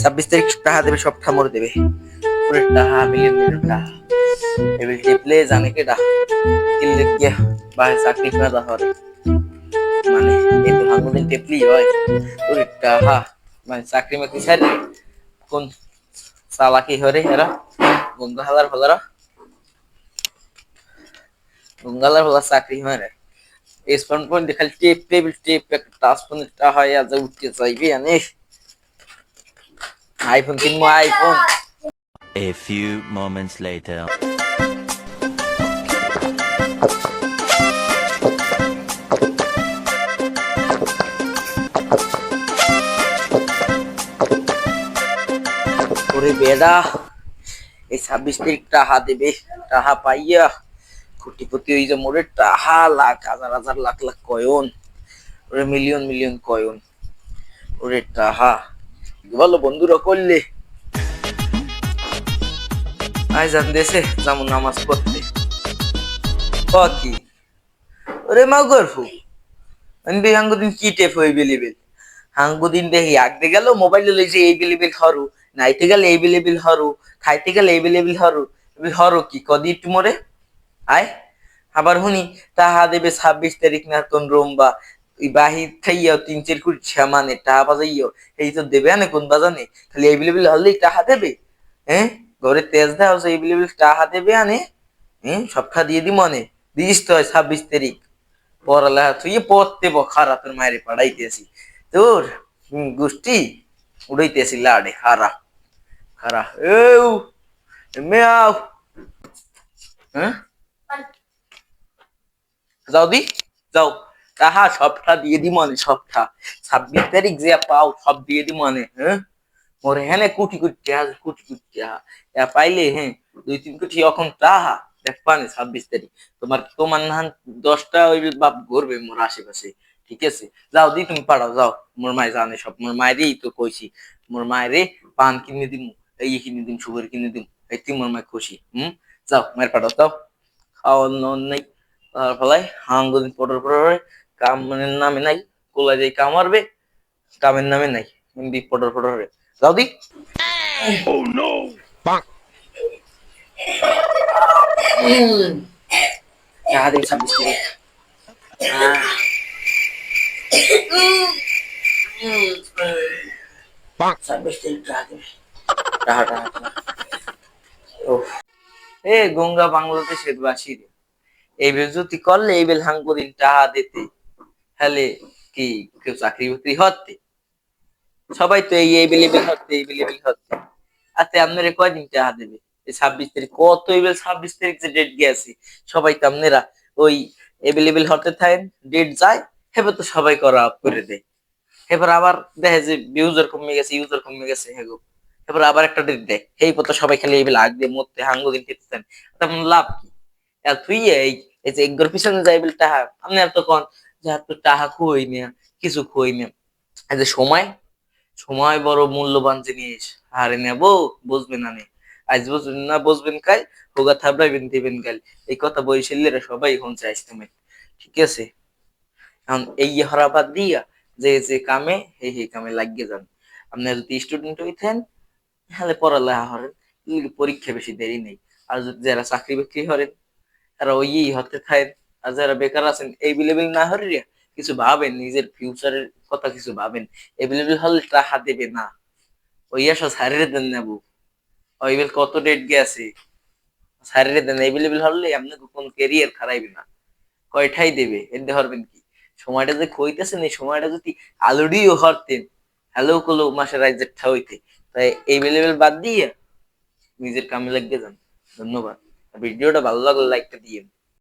ছাব্বিশ তারিখ টাকা দেবে, সব ঠামর দেবে। ওরে টাকা মিলিয়ন মিলিয়ন টাকা এবার টিপলে জানে কেডা কিনলে গিয়া বাহে চাকরি ফায়দা হরে। মানে এই তো হাঙ্গুদিন টেপলি হয়। ওরে টাকা মানে চাকরি মাকরি ছাড়ি কোন চালাকি হরে এরা গঙ্গা হালার ফলারা গঙ্গালার ফলার চাকরি হয় রে। স্মার্ট ফোন খালি টেপ টেবিল টেপ একটা টাচ ফোন হয় আজ উঠতে চাইবে আনে আইফোন কিনবো iPhone. A few moments later. ওরে বেডা এই 26 তারিখ টাহা দেবে, টাহা পাইয়া কোটিপতি হয়ে যে মোরে টাহা লাখ হাজার হাজার লাখ লাখ কয়ন, ওরে মিলিয়ন মিলিয়ন কয়ন। ওরে টাহা ভালো বন্ধুরা করলে আই জান দেশে যেমন নামাজ পড়তে কি ওরে মা গর্ফু আমি হাঙ্গুদিন কি টেপ হয়ে বেলিবেল হাঙ্গুদিন দেখি আগতে গেল মোবাইলে লইছে এই বেলিবেল হরু, নাইতে গেলে এই বেলিবেল হরু, খাইতে গেলে এই বেলিবেল হরু। হরু কি কদি একটু মরে আয় আবার হুনি তাহা দেবে 26 তারিখ না কোন রোমবা বাহির খাইয়াও 3-4 কোটি মানে টাহা বাজাইও এই তো দেবে না কোন বাজানে খালি এই বেলিবেল হলেই টাহা দেবে। হ্যাঁ ঘরে তেজ দেওয়া এই বেলিবেল টাহা দেবে আনে। হ্যাঁ সবটা দিয়ে দি মনে দিস তো 26 তারিখ পড়ালেখা তুই পড়তে বখারা তোর মায়ের পাড়াইতেছি তোর গোষ্ঠী উড়াইতেছি লাড়ে হারা হারা এউ মেয়াও। হ্যাঁ যাও দি যাও তাহা সবটা দিয়ে দি মনে সবটা 26 তারিখ যে পাও সব দিয়ে দি মনে। হ্যাঁ মোরে হ্যাঁ কোটি কোটি টাকা কোটি কোটি টাকা পাইলে হ্যাঁ 2-3 কোটি এখন টাহা দেখ পানে 26 তারিখ তোমার তোমার নাহান 10টা ওই বাপ ঘুরবে মোর আশেপাশে। ঠিক আছে যাও দি তুমি পাড়াও যাও মোর মায় জানে সব মোর মায়েরই তো কইছি মোর মায়েরে পান কিনে দিম এই কিনে দিম সুগার কিনে দিম এই তুই মোর মায় খুশি। যাও মায়ের পাড়াও যাও খাওয়ার নন নাই তার ফলাই হাঙ্গুদিন পটর পটর কামের নামে নাই কোলা যাই কামারবে কামের নামে নাই হিন্দি পটর পটর যাও দি। Oh no! Bonk. টাকা দিন 26 তারিখ। Bonk. 26 তারিখ টাকা দেবে টাকা টাকা ও এ গঙ্গা বাংলাদেশের বাসী রে এই বেজতি করলে এই বেল হাঙ্গুদিন টাকা দিতে হলে কি কেউ চাকরি বাকরি হতে সবাই তো এই বেলেবেল হতে এই বেলেবেল হতে আচ্ছা আপনারা কয়দিন টাকা দেবে এই 26 তারিখ কত এবার 26 তারিখ যে ডেট গেছে সবাই তো আপনারা ওই এভেলেবেল হতে থাকেন ডেট যায় এবার তো সবাই করা আপ করে দেয়। এবার আবার দেখে যে ইউজার কমে গেছে ইউজার কমে গেছে হেগো এবার আবার একটা ডেট দেয় এই পথ সবাই খালি এই বেলা আগ দিয়ে মরতে হাঙ্গো দিন টিপতেন তেমন লাভ কি আর তুই এই যে একগর পিছনে যাইবেল টাহা আপনি আর তো কন যে আর তো টাহা খুই না কিছু খুই না এই যে সময় সময় বড় মূল্যবান জিনিস হারে নেব বুঝবেন না আজ বুঝবেন না বুঝবেন কাল হোগা থাবড়াইবেন দিবেন কাল এই কথা বইশিল্লেরা সবাই হনছে আইসতেমে। ঠিক আছে এখন এই হরাবাদ দিয়া যে যে কামে সেই কামে লাগিয়ে যান। আপনার যদি স্টুডেন্ট হইতেন তাহলে পড়ালেখা করেন পরীক্ষা বেশি দেরি নেই। আর যদি যারা চাকরি বাকরি করেন তারা ওই হতে থাকেন। আর যারা বেকার আছেন এভেলেবেল না হরিয়া কিছু ভাবেন নিজের ফিউচারের কথা কিছু ভাবেন এভেলেবেল হলে টাকা দেবে না ওই আসা সারিয়ে দেন নেবো ওই বেল কত ডেট গেছে সারিয়ে দেন এভেলেবেল হলে আপনি কোন কেরিয়ার খারাইবে না কয়টাই দেবে এতে হরবেন কি সময়টা যে কইতেছেন এই সময়টা যদি আলুডিও হরতেন হ্যালো কলো মাসের রাইজেরটা হইতে তাই এভেলেবেল বাদ দিয়ে নিজের কামে লাগিয়ে যান। ধন্যবাদ। ভিডিওটা ভালো লাগলে লাইকটা দিয়ে